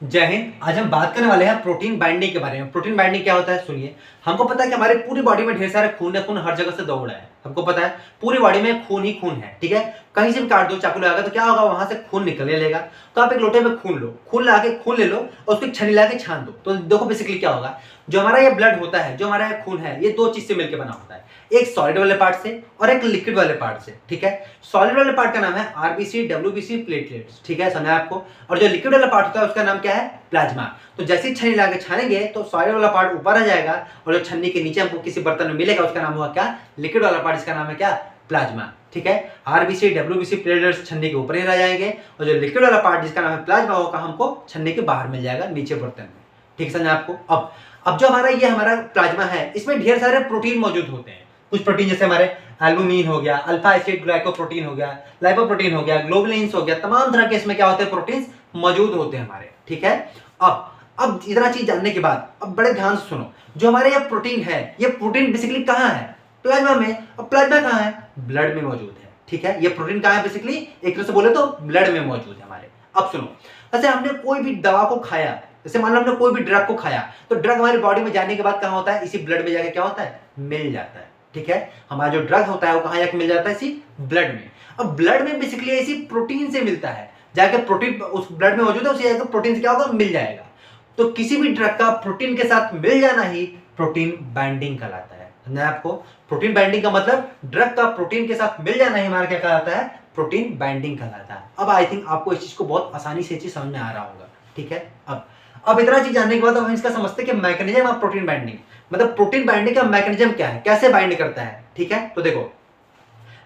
जय हिंद। आज हम बात करने वाले हैं प्रोटीन बाइंडिंग के बारे में। प्रोटीन बाइंडिंग क्या होता है सुनिए। हमको पता है कि हमारे पूरी बॉडी में ढेर सारे खून है, खून हर जगह से दौड़ रहा है। हमको पता है पूरी बॉडी में खून ही खून है, ठीक है। कहीं से भी काट दो, चाकू लगाकर तो क्या होगा, वहां से खून निकलने लेगा। तो आप एक लोटे में खून लो, खून ला के खून ले लो और उसको छन्नी ला के छान दो। तो देखो बेसिकली क्या होगा, जो हमारा ये ब्लड होता है, जो हमारा ये खून है, ये दो चीज से मिलकर बना होता है। एक सॉलिड वाले पार्ट से और एक लिक्विड वाले पार्ट से, ठीक है। सॉलिड वाले पार्ट का नाम है आरबीसी, डब्ल्यूबीसी, प्लेटलेट्स, ठीक है, समझा आपको। और जो लिक्विड वाला पार्ट होता है उसका नाम क्या है, प्लाज्मा। तो जैसे ही छन्नी लाके छानेंगे तो सॉलिड वाला पार्ट ऊपर आ जाएगा और जो छन्नी के नीचे हमको किसी बर्तन में मिलेगा उसका नाम होगा क्या, लिक्विड वाला पार्ट, इसका नाम है क्या, प्लाज्मा, ठीक है। आरबीसी, डब्ल्यूबीसी, प्लेटलेट्स छन्नी के ऊपर ही रह जाएंगे और जो लिक्विड वाला पार्ट जिसका नाम है प्लाज्मा होगा हमको छन्नी के बाहर मिल जाएगा, नीचे बर्तन में, ठीक समझा आपको। अब जो हमारा प्लाज्मा है इसमें ढेर सारे प्रोटीन मौजूद होते हैं। कुछ प्रोटीन जैसे हमारे एल्बुमिन हो गया, अल्फा एसिड ग्लाइकोप्रोटीन हो गया, लाइपोप्रोटीन हो गया, ग्लोबुलिन्स हो गया, तमाम तरह के इसमें क्या होते हैं, प्रोटीन्स मौजूद होते हैं हमारे, ठीक है। अब इतना चीज जानने के बाद अब बड़े ध्यान से सुनो। जो हमारे ये प्रोटीन है, ये प्रोटीन बेसिकली कहाँ है, प्लाज्मा में। और प्लाज्मा कहाँ है, ब्लड में मौजूद है, ठीक है। ये प्रोटीन कहाँ है, बेसिकली एक तरह से बोले तो ब्लड में मौजूद है हमारे। अब सुनो, जैसे हमने कोई भी दवा को खाया, जैसे मान लो हमने कोई भी ड्रग को खाया, तो ड्रग हमारी बॉडी में जाने के बाद कहाँ होता है, इसी ब्लड में जाके क्या होता है, मिल जाता है, ठीक है। हमारा जो ड्रग होता है वो कहाँ जाके मिल जाता है, इसी ब्लड में। अब ब्लड में बेसिकली इसी प्रोटीन से मिलता है, जाके प्रोटीन उस ब्लड में मौजूद है, उसे जाकर प्रोटीन से क्या होगा, मिल जाएगा। तो किसी भी ड्रग का प्रोटीन के साथ मिल जाना ही प्रोटीन बाइंडिंग कहलाता है। समझा आपको। प्रोटीन बाइंडिंग का मतलब ड्रग का प्रोटीन के साथ मिल जाना ही हमारा क्या कहलाता है, प्रोटीन बाइंडिंग कहलाता है। अब आई थिंक आपको इस चीज को बहुत आसानी से चीज समझ में आ रहा होगा, ठीक है। अब इतना चीज जानने के बाद हम इसका समझते हैं कि मैकेनिज्म ऑफ प्रोटीन बाइंडिंग, मतलब प्रोटीन बाइंडिंग का मैकेनिज्म क्या है, कैसे बाइंड करता है, ठीक है। तो देखो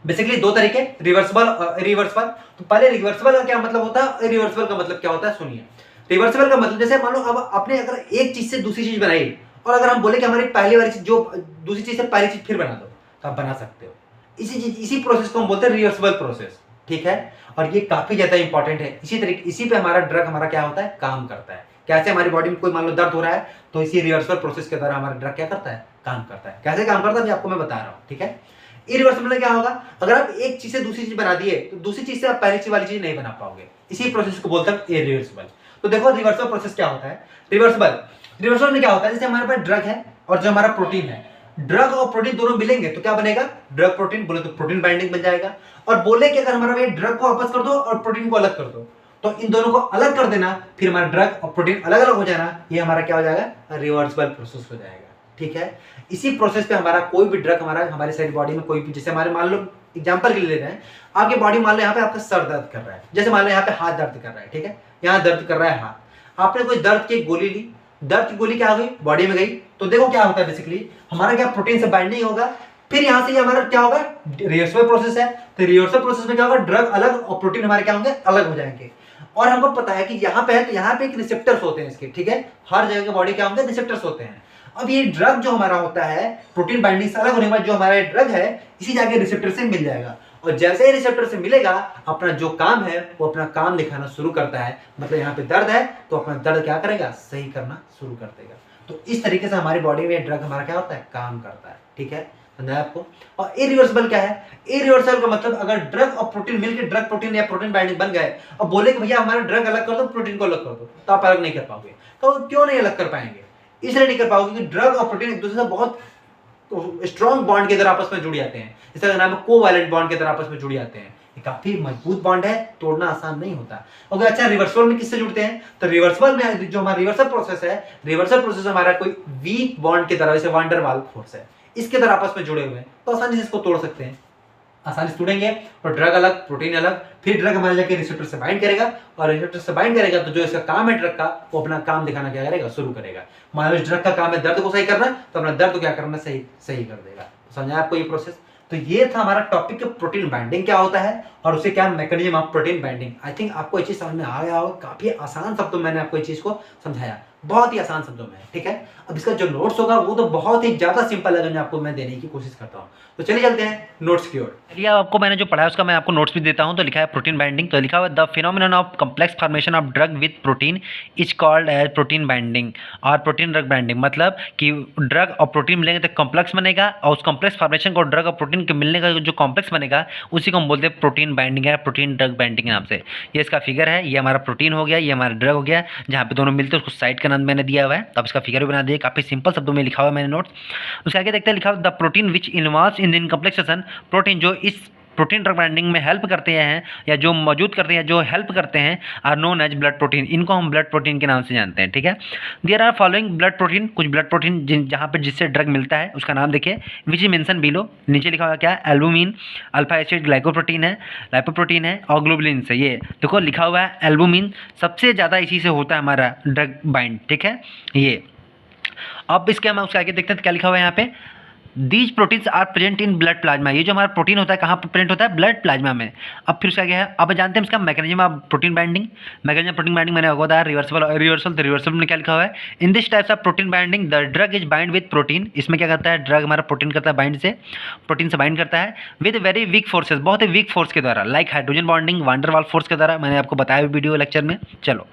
बेसिकली दो तरीके, रिवर्सिबल, इरिवर्सिबल। तो पहले रिवर्सिबल का क्या मतलब होता है, इरिवर्सिबल का मतलब क्या होता है, सुनिए। रिवर्सिबल का मतलब जैसे मान लो अब आपने अगर एक चीज से दूसरी चीज बनाई और अगर हम बोले कि हमारी पहली वाली चीज जो दूसरी चीज से पहली चीज फिर बना दो, तो आप बना सकते हो। इसी प्रोसेस को हम बोलते हैं रिवर्सिबल प्रोसेस, ठीक है। और ये काफी ज्यादा इंपॉर्टेंट है। इसी तरीके इसी पे हमारा ड्रग हमारा क्या होता है, काम करता है। कैसे हमारी बॉडी में कोई मान लो दर्द हो रहा है, तो इसी रिवर्सिबल प्रोसेस के द्वारा हमारा ड्रग क्या करता है, काम करता है। कैसे काम करता है आपको मैं बता रहा हूँ, ठीक है। इरिवर्सिबल में क्या होगा, अगर आप एक चीज से दूसरी चीज बना दिए तो दूसरी चीज से आप पहली चीज वाली चीज नहीं बना पाओगे। इसी प्रोसेस को बोलते हैं इरिवर्सिबल। तो देखो रिवर्सिबल प्रोसेस क्या होता है। रिवर्सिबल में क्या होता है, जैसे हमारे पास ड्रग है और जो हमारा प्रोटीन है, ड्रग और प्रोटीन दोनों मिलेंगे तो क्या बनेगा, ड्रग प्रोटीन, बोले तो प्रोटीन बाइंडिंग बन जाएगा। और बोले कि अगर हमारा ड्रग को वापस कर दो और प्रोटीन को अलग कर दो, तो इन दोनों को अलग कर देना, फिर हमारा ड्रग और प्रोटीन अलग अलग हो जाना, ये हमारा क्या हो जाएगा, रिवर्सिबल प्रोसेस हो जाएगा, ठीक है। इसी प्रोसेस पे हमारा कोई भी ड्रग हमारे सारी बॉडी में कोई भी, जैसे हमारे मान लो एग्जांपल के लिए ले रहे हैं, आपकी बॉडी मान लो यहाँ पे आपका सर दर्द कर रहा है, जैसे मान लो यहाँ पे हाथ दर्द कर रहा है, ठीक है, यहाँ दर्द कर रहा है हाथ, आपने कोई दर्द की गोली ली, दर्द की गोली क्या हो गई, बॉडी में गई, तो देखो क्या होता है, बेसिकली हमारा क्या प्रोटीन से बाइंडिंग होगा, फिर यहां से हमारा क्या होगा, रिवर्सिबल प्रोसेस है। तो रिवर्सिबल प्रोसेस में क्या होगा, ड्रग अलग और प्रोटीन हमारे क्या होंगे, अलग हो जाएंगे। और हमको पता है कि यहाँ पे है तो यहाँ पे एक रिसेप्टर्स होते हैं इसके, ठीक है, हर जगह के बॉडी क्या होंगे, रिसेप्टर्स होते हैं। अब ये ड्रग जो हमारा होता है, प्रोटीन बाइंडिंग से अलग होने के बाद जो हमारा ड्रग है इसी जगह रिसेप्टर से मिल जाएगा, और जैसे ही रिसेप्टर से मिलेगा अपना जो काम है वो अपना काम दिखाना शुरू करता है। मतलब यहाँ पे दर्द है तो अपना दर्द क्या करेगा, सही करना शुरू कर देगा। तो इस तरीके से हमारी बॉडी में ड्रग हमारा क्या होता है, काम करता है, ठीक है, समझा आपको। और इरिवर्सिबल क्या है, इरिवर्सिबल का मतलब अगर ड्रग और प्रोटीन मिलकर ड्रग प्रोटीन या प्रोटीन बाइंडिंग बन गए और बोले कि भैया हमारा ड्रग अलग कर दो, प्रोटीन को अलग कर दो, तो आप अलग नहीं कर पाओगे। तो क्यों नहीं अलग कर पाएंगे, इसलिए नहीं कर पाओगे कि ड्रग और प्रोटीन एक दूसरे से बहुत स्ट्रॉन्ग बॉन्ड के तरह आपस में जुड़ जाते हैं। इसका नाम है कोवैलेंट बॉन्ड के तरह आपस में जुड़ जाते हैं। ये काफी मजबूत बॉन्ड है, तोड़ना आसान नहीं होता। ओके, अच्छा रिवर्सिबल में किससे जुड़ते हैं, तो रिवर्सिबल में जो हमारा रिवर्सल प्रोसेस है, रिवर्सल प्रोसेस हमारा कोई वीक बॉन्ड की तरह, जैसे वान डर वाल्स फोर्स है, इसके तरह आपस में जुड़े हुए हैं, तो आसानी से इसको तोड़ सकते हैं। आसानी से तोड़ेंगे तो ड्रग अलग प्रोटीन अलग, फिर ड्रग हमारे जाके रिसेप्टर से बाइंड करेगा, और रिसेप्टर से बाइंड करेगा तो जो इसका काम है ड्रग का, वो अपना काम दिखाना क्या करेगा, शुरू करेगा। मान लो ड्रग का काम है दर्द को सही करना, तो अपना दर्द को क्या करना, सही कर देगा। समझा आपको ये प्रोसेस। तो ये था हमारा टॉपिक, प्रोटीन बाइंडिंग क्या होता है और उसे क्या mechanism of protein binding. I think आपको ये चीज समझ में आ गया होगा, काफी आसान शब्दों में मैंने आपको ये चीज को समझाया। बहुत ही आसान शब्दों में, ठीक है। अब इसका जो नोट्स होगा वो तो बहुत ही ज़्यादा सिंपल है, जो आपको मैं देने की कोशिश करता हूँ। तो चलिए चलते हैं नोट्स की ओर। चलिए आपको मैंने जो पढ़ा है उसका मैं आपको नोट्स भी देता हूँ। तो लिखा है प्रोटीन बाइंडिंग, तो लिखा हुआ है the phenomenon of complex formation of drug with protein is called as protein binding और प्रोटीन ड्रग बाइंडिंग। मतलब कि ड्रग और प्रोटीन मिलेंगे तो कॉम्प्लेक्स बनेगा, और उस कॉम्प्लेक्स फॉर्मेशन को ड्रग और प्रोटीन के मिलने का जो कॉम्प्लेक्स बनेगा उसी को हम बोलते हैं प्रोटीन बाइंडिंग या प्रोटीन ड्रग बाइंडिंग के नाम से। ये इसका फिगर है, ये हमारा प्रोटीन हो गया, ये हमारा ड्रग हो गया, जहाँ पे दोनों मिलते हैं उसको साइड का नाम मैंने दिया हुआ है। तो अब इसका फिगर भी बना दिया, काफी सिंपल शब्दों में लिखा हुआ है मैंने नोट्स। उसके आगे देखते हैं, लिखा हुआ the protein which involves in incomplexation, protein जो इस प्रोटीन ड्रग बाइंडिंग में हेल्प करते हैं या जो मौजूद करते हैं, जो हेल्प करते हैं, are known as blood protein. इनको हम ब्लड प्रोटीन के नाम से जानते हैं, ठीक है। There are following blood protein, कुछ ब्लड प्रोटीन जहाँ पे जिससे ड्रग मिलता है उसका नाम देखिए, विच इज मेंशन बिलो। नीचे लिखा हुआ क्या है, एल्बुमिन, अल्फा एसिड ग्लाइकोप्रोटीन है, लाइपोप्रोटीन है, और ग्लोबुलिन से। ये देखो लिखा हुआ है एल्बुमिन, सबसे ज़्यादा इसी से होता है हमारा ड्रग बाइंड, ठीक है। ये अब इसके हम उसके आगे देखते हैं क्या लिखा हुआ है यहाँ पे, these proteins are present in blood plasma. ये जो हमारा प्रोटीन होता है कहाँ पर प्रेजेंट होता है, ब्लड प्लाज्मा में। अब फिर उसका क्या है, अब जानते हैं इसका mechanism of protein binding. Mechanism protein binding मैंने आपको बताया, रिवर्सल में क्या लिखा हुआ है, in this types of protein binding the drug is bind with protein. इसमें क्या करता है, ड्रग हमारा प्रोटीन करता है बाइंड से, प्रोटीन से बाइंड करता है विद वेरी वीक फोर्सेज, बहुत ही वीक फोर्स के द्वारा, like hydrogen bonding, van der Waals force के द्वारा। मैंने आपको बताया वीडियो लेक्चर में। चलो,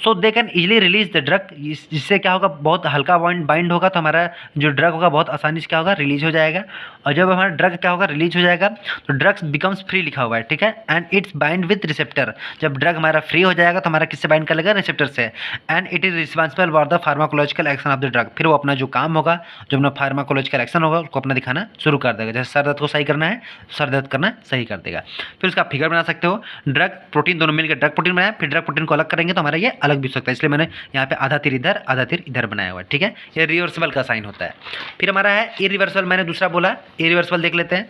so they can easily release the drug, जिससे क्या होगा, बहुत हल्का बाइंड होगा तो हमारा जो ड्रग होगा बहुत आसानी से क्या होगा, रिलीज हो जाएगा। और जब हमारा ड्रग क्या होगा, रिलीज हो जाएगा, तो ड्रग्स बिकम्स फ्री लिखा हुआ है, ठीक है। And it's bind with receptor, जब ड्रग हमारा फ्री हो जाएगा तो हमारा किससे बाइंड कर लेगा, रिसेप्टर से। And it is responsible for the pharmacological action of the drug, फिर वो अपना जो काम होगा, जो अपना फार्माकोलॉजिकल एक्शन होगा उसको अपना दिखाना शुरू कर देगा। जैसे सर दर्द को सही करना है, सर दर्द करना सही कर देगा। फिर उसका फिगर बना सकते हो, ड्रग प्रोटीन दोनों मिलकर ड्रग प्रोटीन बनाया, फिर ड्रग प्रोटीन को अलग करेंगे तो हमारा ये अलग भी हो सकता है, इसलिए मैंने यहाँ पे आधा तीर इधर आधा तीर इधर बनाया हुआ है, ठीक है। ये रिवर्सिबल का साइन होता है। फिर हमारा है इरिवर्सिबल, मैंने दूसरा बोला, इरिवर्सिबल देख लेते हैं।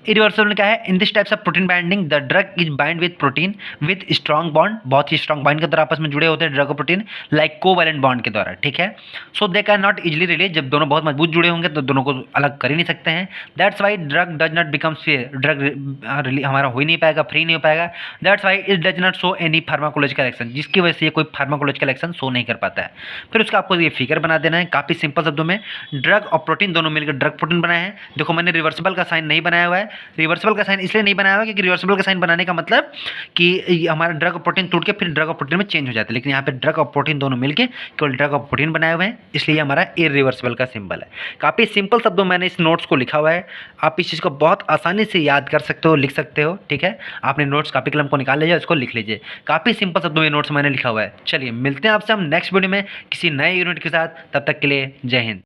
इरिवर्सिबल में क्या है, in this types of protein binding the drug is bind with protein with strong bond, बहुत ही स्ट्रॉन्ग बाइंड के द्वारा आपस में जुड़े होते हैं ड्रग और प्रोटीन, लाइक कोवैलेंट बॉन्ड के द्वारा, ठीक है। So they can not easily release, जब दोनों बहुत मजबूत जुड़े होंगे तो दोनों को अलग कर ही नहीं सकते हैं। That's why drug does not become free, drug हमारा हो ही नहीं पाएगा, फ्री नहीं हो पाएगा। That's why it does not show any pharmacological action, जिसकी वजह से ये कोई फार्माकोलॉजिकल एक्शन शो नहीं कर पाता है। फिर उसका आपको ये फिगर बना देना है, काफ़ी सिंपल शब्दों में, ड्रग और प्रोटीन दोनों मिलकर ड्रग प्रोटीन बनाए हैं। देखो मैंने रिवर्सिबल का साइन नहीं बनाया हुआ है, रिवर्सिबल का साइन इसलिए नहीं बनाया हुआ क्योंकि रिवर्सिबल का साइन बनाने का मतलब कि हमारा ड्रग और प्रोटीन टूट के फिर ड्रग और प्रोटीन में चेंज हो जाता है, लेकिन यहाँ पे ड्रग और प्रोटीन दोनों मिलके केवल ड्रग और प्रोटीन बनाए हुए हैं, इसलिए हमारा इरिवर्सिबल का सिंबल है। काफ़ी सिंपल शब्दों में मैंने इस नोट्स को लिखा हुआ है, आप इस चीज़ को बहुत आसानी से याद कर सकते हो, लिख सकते हो, ठीक है। आपने नोट्स कापी कलम को निकाल लीजिए, इसको लिख लीजिए, काफ़ी सिंपल शब्दों में नोट्स मैंने लिखा हुआ है। चलिए मिलते हैं आपसे हम नेक्स्ट वीडियो में किसी नए यूनिट के साथ, तब तक के लिए जय हिंद।